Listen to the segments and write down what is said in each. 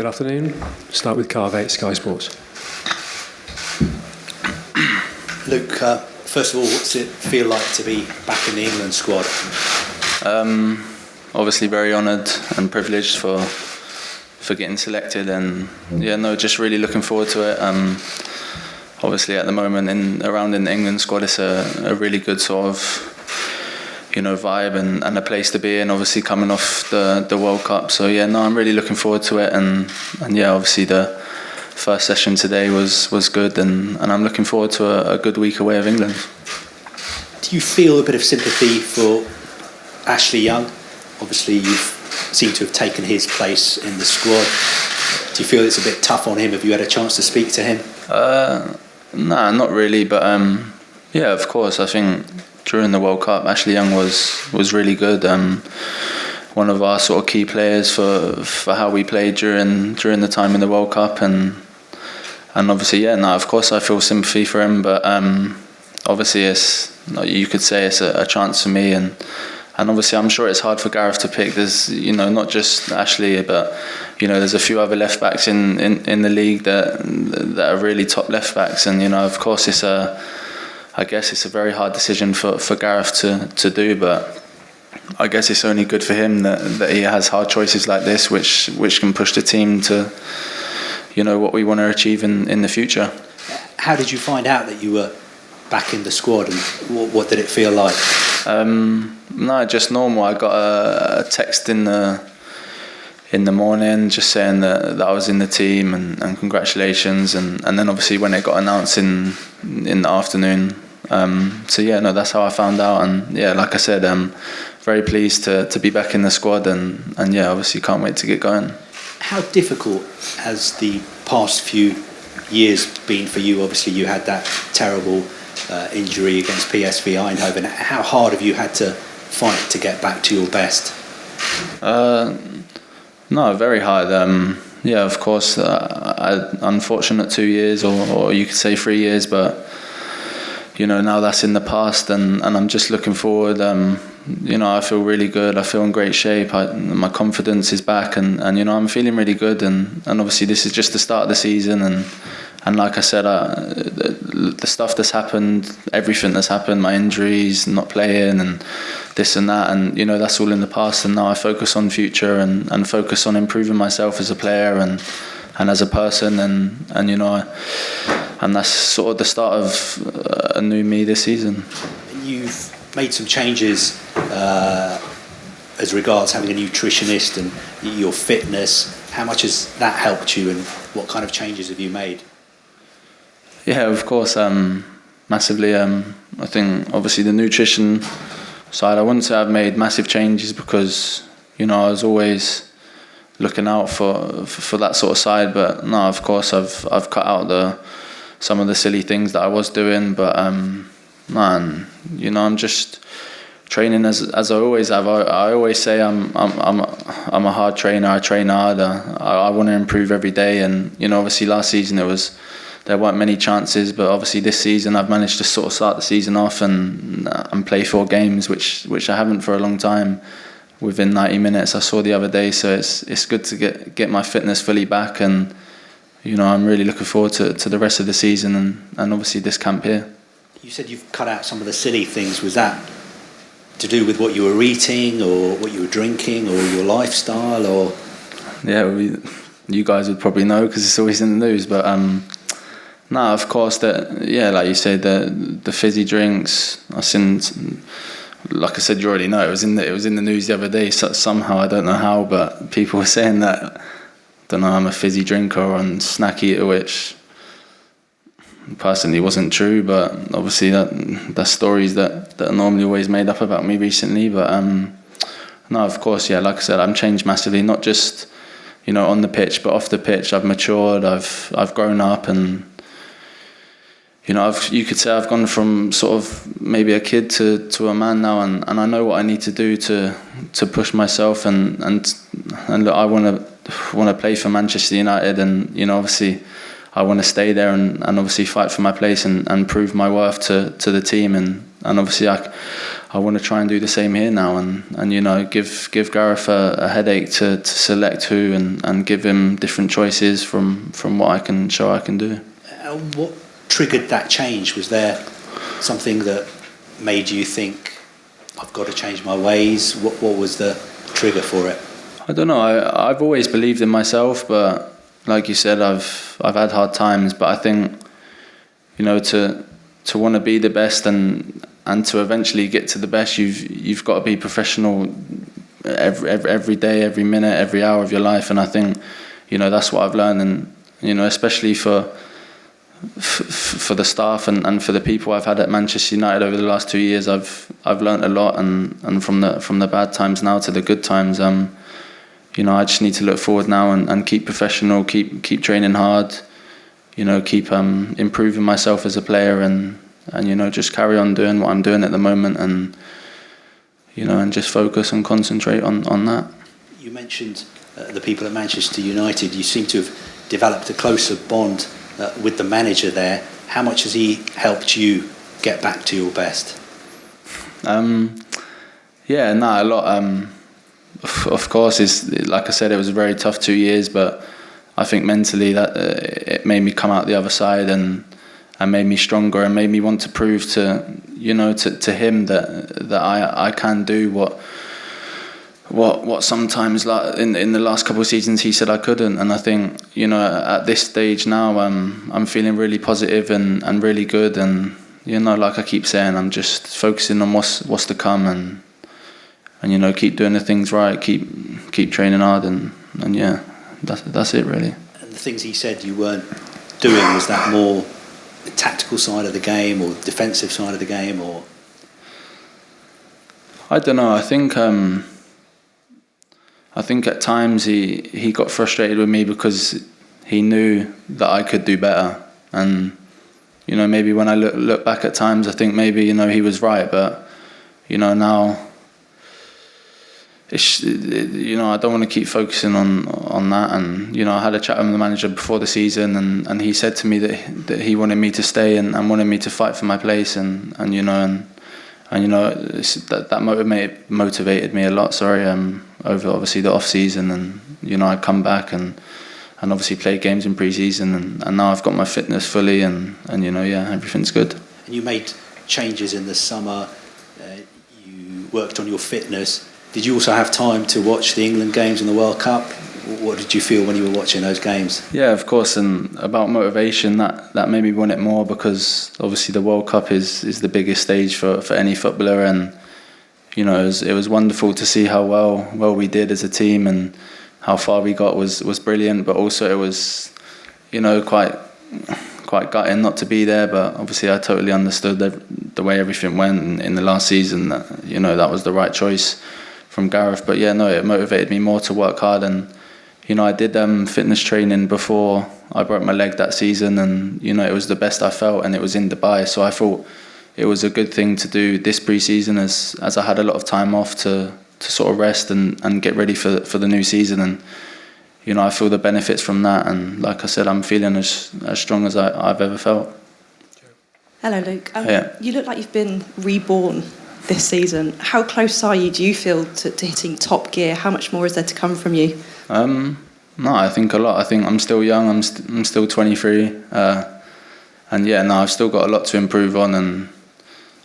Good afternoon. Start with Carve 8, Sky Sports. Luke, first of all, what's it feel like to be back in the England squad? Obviously very honoured and privileged for getting selected, and just really looking forward to it. Obviously at the moment around in the England squad, it's a really good sort of vibe and a place to be in, obviously coming off the World Cup. So I'm really looking forward to it, and obviously the first session today was good, and I'm looking forward to a good week away of England. Do you feel a bit of sympathy for Ashley Young? Obviously you've seemed to have taken his place in the squad. Do you feel it's a bit tough on him? Have you had a chance to speak to him? No, not really, but of course. I think during the World Cup, Ashley Young was really good. One of our sort of key players for how we played during the time in the World Cup, and obviously of course I feel sympathy for him, but obviously you could say it's a chance for me, and obviously I'm sure it's hard for Gareth to pick. There's not just Ashley, but there's a few other left backs in the league that are really top left backs, and of course I guess it's a very hard decision for Gareth to do, but I guess it's only good for him that he has hard choices like this, which can push the team to what we want to achieve in the future. How did you find out that you were back in the squad, and what did it feel like? No, just normal. I got a text in the morning just saying that I was in the team, and congratulations, and then obviously when it got announced in the afternoon, that's how I found out, and like I said, very pleased to be back in the squad, and obviously can't wait to get going. How difficult has the past few years been for you? Obviously you had that terrible injury against PSV Eindhoven. How hard have you had to fight to get back to your best? No, very hard. Of course, I had unfortunate 2 years, or you could say 3 years, but now that's in the past, and I'm just looking forward. I feel really good. I feel in great shape. My confidence is back, and I'm feeling really good, and obviously this is just the start of the season, and like I said, the stuff that's happened, everything that's happened, my injuries, not playing, and this and that, and that's all in the past, and now I focus on future, and focus on improving myself as a player and as a person, and that's sort of the start of a new me this season. You've made some changes as regards having a nutritionist and your fitness. How much has that helped you, and what kind of changes have you made? Yeah, of course, massively. I think obviously the nutrition side, I wouldn't say I've made massive changes, because I was always looking out for that sort of side. But no, of course I've cut out some of the silly things that I was doing. But I'm just training as I always have. I always say I'm a hard trainer. I train hard. I want to improve every day. And obviously last season there weren't many chances, but obviously this season I've managed to sort of start the season off and play 4 games, which I haven't for a long time, within 90 minutes. I saw the other day, so it's good to get my fitness fully back, and I'm really looking forward to the rest of the season and obviously this camp here. You said you've cut out some of the silly things. Was that to do with what you were eating, or what you were drinking, or your lifestyle, or? Yeah, you guys would probably know, because it's always in the news, but no, of course, like you said, the fizzy drinks. I seen, like I said, you already know, it was in the news the other day. So somehow, I don't know how, but people were saying that, I don't know, I'm a fizzy drinker and snack eater, which personally wasn't true. But obviously, that's stories that are normally always made up about me recently. But no, of course, like I said, I'm changed massively, not just on the pitch, but off the pitch. I've matured. I've grown up, and you could say I've gone from sort of maybe a kid to a man now, and I know what I need to do to push myself, and look, I want to play for Manchester United, and obviously I want to stay there and obviously fight for my place and prove my worth to the team, and obviously I want to try and do the same here now, and you know, give Gareth a headache to select who, and give him different choices from what I can show I can do. What triggered that change? Was there something that made you think, I've got to change my ways? What was the trigger for it? I don't know. I've always believed in myself, but like you said, I've had hard times. But I think, you know, to want to be the best and to eventually get to the best, you've got to be professional every day, every minute, every hour of your life. And I think, you know, that's what I've learned. And you know, especially for the staff and for the people I've had at Manchester United over the last 2 years, I've learned a lot. And from the bad times now to the good times, you know, I just need to look forward now and keep professional, keep training hard, you know, keep improving myself as a player, and you know, just carry on doing what I'm doing at the moment, and you know, and just focus and concentrate on that. You mentioned the people at Manchester United. You seem to have developed a closer bond with the manager there. How much has he helped you get back to your best? Yeah, no, a lot. Of course, like I said, it was a very tough 2 years, but I think mentally that it made me come out the other side and made me stronger, and made me want to prove to him that I can do what sometimes, like in the last couple of seasons, he said I couldn't. And I think, you know, at this stage now, I'm feeling really positive and really good, and you know, like I keep saying, I'm just focusing on what's to come, and you know, keep doing the things right, keep training hard, and yeah, that's it really. And the things he said you weren't doing, was that more the tactical side of the game or defensive side of the game, or? I don't know. I think at times he got frustrated with me because he knew that I could do better, and you know, maybe when I look back at times, I think maybe, you know, he was right, but you know, now you know, I don't want to keep focusing on that. And you know, I had a chat with the manager before the season, and he said to me that he wanted me to stay and wanted me to fight for my place, and you know, and you know, that motivated me a lot. Over obviously the off season, and you know, I'd come back and obviously play games in pre-season, and now I've got my fitness fully, and you know, yeah, everything's good. And you made changes in the summer. You worked on your fitness. Did you also have time to watch the England games in the World Cup? What did you feel when you were watching those games? Yeah, of course. And about motivation, that made me want it more, because obviously the World Cup is the biggest stage for any footballer, and you know, it was wonderful to see how well we did as a team, and how far we got was brilliant. But also it was, you know, quite gutting not to be there. But obviously I totally understood the way everything went in the last season. That, you know, that was the right choice from Gareth. But yeah, no, it motivated me more to work hard. And you know, I did fitness training before I broke my leg that season, and you know, it was the best I felt, and it was in Dubai. So I thought it was a good thing to do this pre-season, as I had a lot of time off to sort of rest and get ready for the new season. And you know, I feel the benefits from that, and like I said, I'm feeling as strong as I've ever felt. Hello, Luke. Yeah. You look like you've been reborn this season. How close are you, do you feel, to hitting top gear? How much more is there to come from you? No, I think a lot. I think I'm still young. I'm still 23, and yeah, no, I've still got a lot to improve on.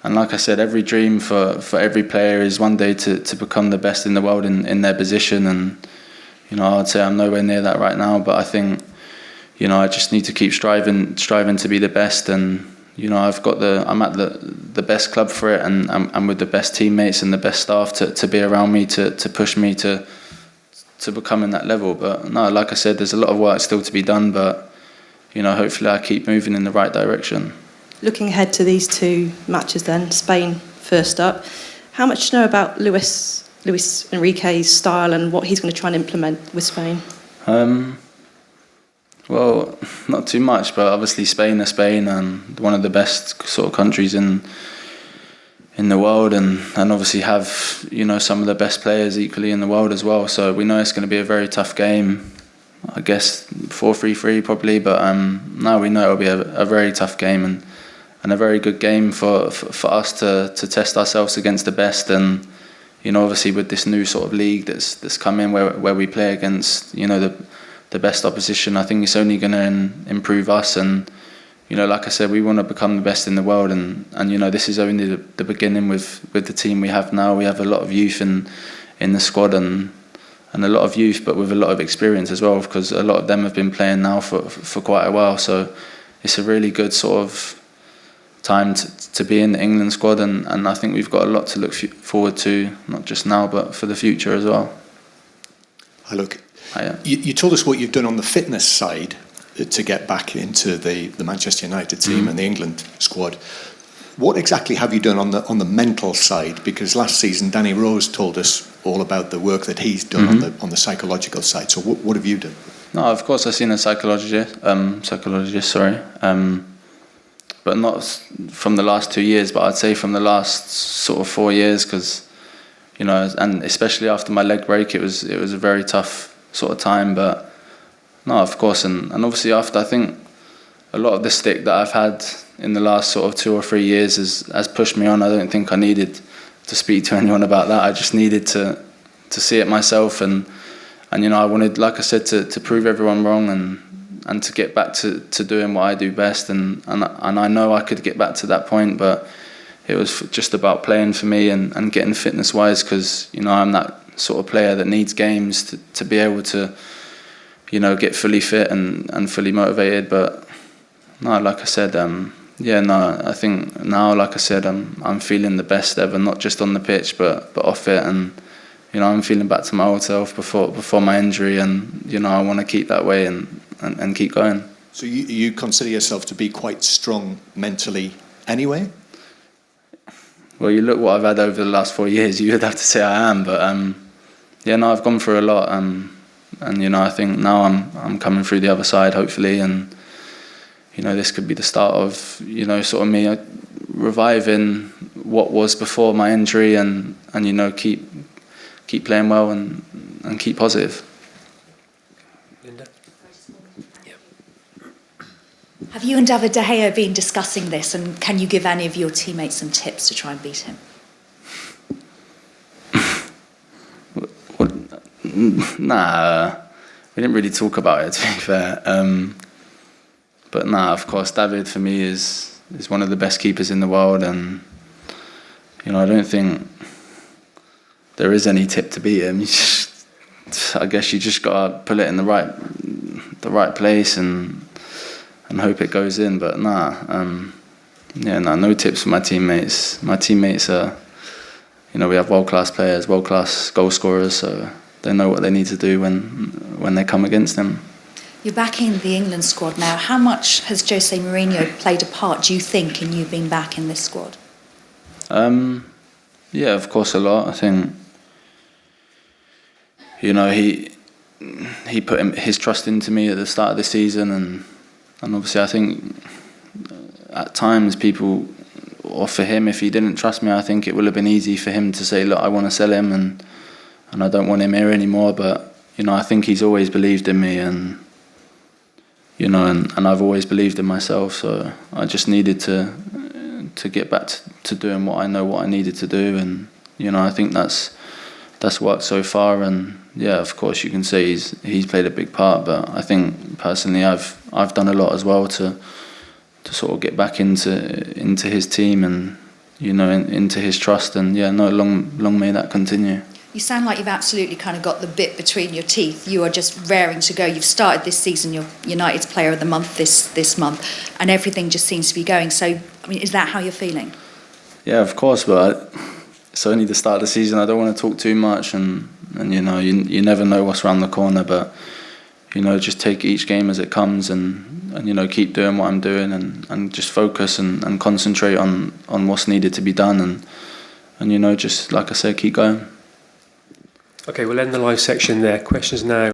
And like I said, every dream for every player is one day to become the best in the world in their position. And you know, I'd say I'm nowhere near that right now, but I think, you know, I just need to keep striving to be the best. And you know, I'm at the best club for it, and I'm with the best teammates and the best staff to be around me to push me to becoming that level. But no, like I said, there's a lot of work still to be done, but you know, hopefully I keep moving in the right direction. Looking ahead to these two matches then, Spain first up, how much do you know about Luis Enrique's style and what he's going to try and implement with Spain? Well, not too much, but obviously Spain are Spain, and one of the best sort of countries in the world, and obviously have, you know, some of the best players equally in the world as well. So we know it's going to be a very tough game. I guess 4-3-3 probably, but no, we know it'll be a very tough game, a very good game for us to test ourselves against the best. And obviously with this new sort of league that's come in where we play against the best opposition, I think it's only going to improve us. And like I said, we want to become the best in the world, and this is only the beginning with the team we have now. We have a lot of youth in the squad, and a lot of youth, but with a lot of experience as well, because a lot of them have been playing now for quite a while. So it's a really good sort of time to be in the England squad, and I think we've got a lot to look forward to, not just now but for the future as well. Hi, look. Hiya. You told us what you've done on the fitness side to get back into the Manchester United team and the England squad. What exactly have you done on the mental side? Because last season Danny Rose told us all about the work that he's done on the psychological side. So what have you done? No, of course I've seen a psychologist, but not from the last 2 years. But I'd say from the last sort of 4 years, because and especially after my leg break, it was a very tough sort of time. But no, of course, and obviously after, I think a lot of the stick that I've had in the last sort of 2 or 3 years has pushed me on. I don't think I needed to speak to anyone about that. I just needed to see it myself, and I wanted, like I said, to prove everyone wrong and to get back to doing what I do best, and I know I could get back to that point, but it was just about playing for me and getting fitness wise, because I'm that sort of player that needs games to be able to get fully fit and fully motivated. But no, like I said, I think now, like I said, I'm feeling the best ever, not just on the pitch but off it, and I'm feeling back to my old self before my injury, and I want to keep that way and keep going. So you consider yourself to be quite strong mentally anyway? Well, you look what I've had over the last 4 years, you would have to say I am, but I've gone through a lot, and I think now I'm coming through the other side, hopefully, and this could be the start of sort of me reviving what was before my injury, and keep playing well and keep positive. Linda? Have you and David De Gea been discussing this, and can you give any of your teammates some tips to try and beat him? Nah, we didn't really talk about it, to be fair. But nah, of course, David for me is one of the best keepers in the world, and I don't think there is any tip to beat him. I guess you just gotta put it in the right place and hope it goes in. But no tips for my teammates. My teammates are, we have world-class players, world-class goal scorers, so they know what they need to do when they come against them. You're back in the England squad now. How much has Jose Mourinho played a part, do you think, in you being back in this squad? Yeah, of course, a lot. I think, he put his trust into me at the start of the season, and obviously I think at times people, or for him, if he didn't trust me, I think it would have been easy for him to say, look, I want to sell him and I don't want him here anymore. But I think he's always believed in me, and and I've always believed in myself. So I just needed to get back to doing what I needed to do, and I think that's worked so far. And yeah, of course you can say he's played a big part, but I think personally I've done a lot as well to sort of get back into his team and into his trust, and long may that continue. You sound like you've absolutely kind of got the bit between your teeth. You are just raring to go. You've started this season, you're United's Player of the Month this month, and everything just seems to be going. So, I mean, is that how you're feeling? Yeah, of course, but it's only the start of the season. I don't want to talk too much, and you never know what's around the corner, but just take each game as it comes, and keep doing what I'm doing, and just focus and concentrate on what's needed to be done, and just like I said, keep going. Okay, we'll end the live section there. Questions now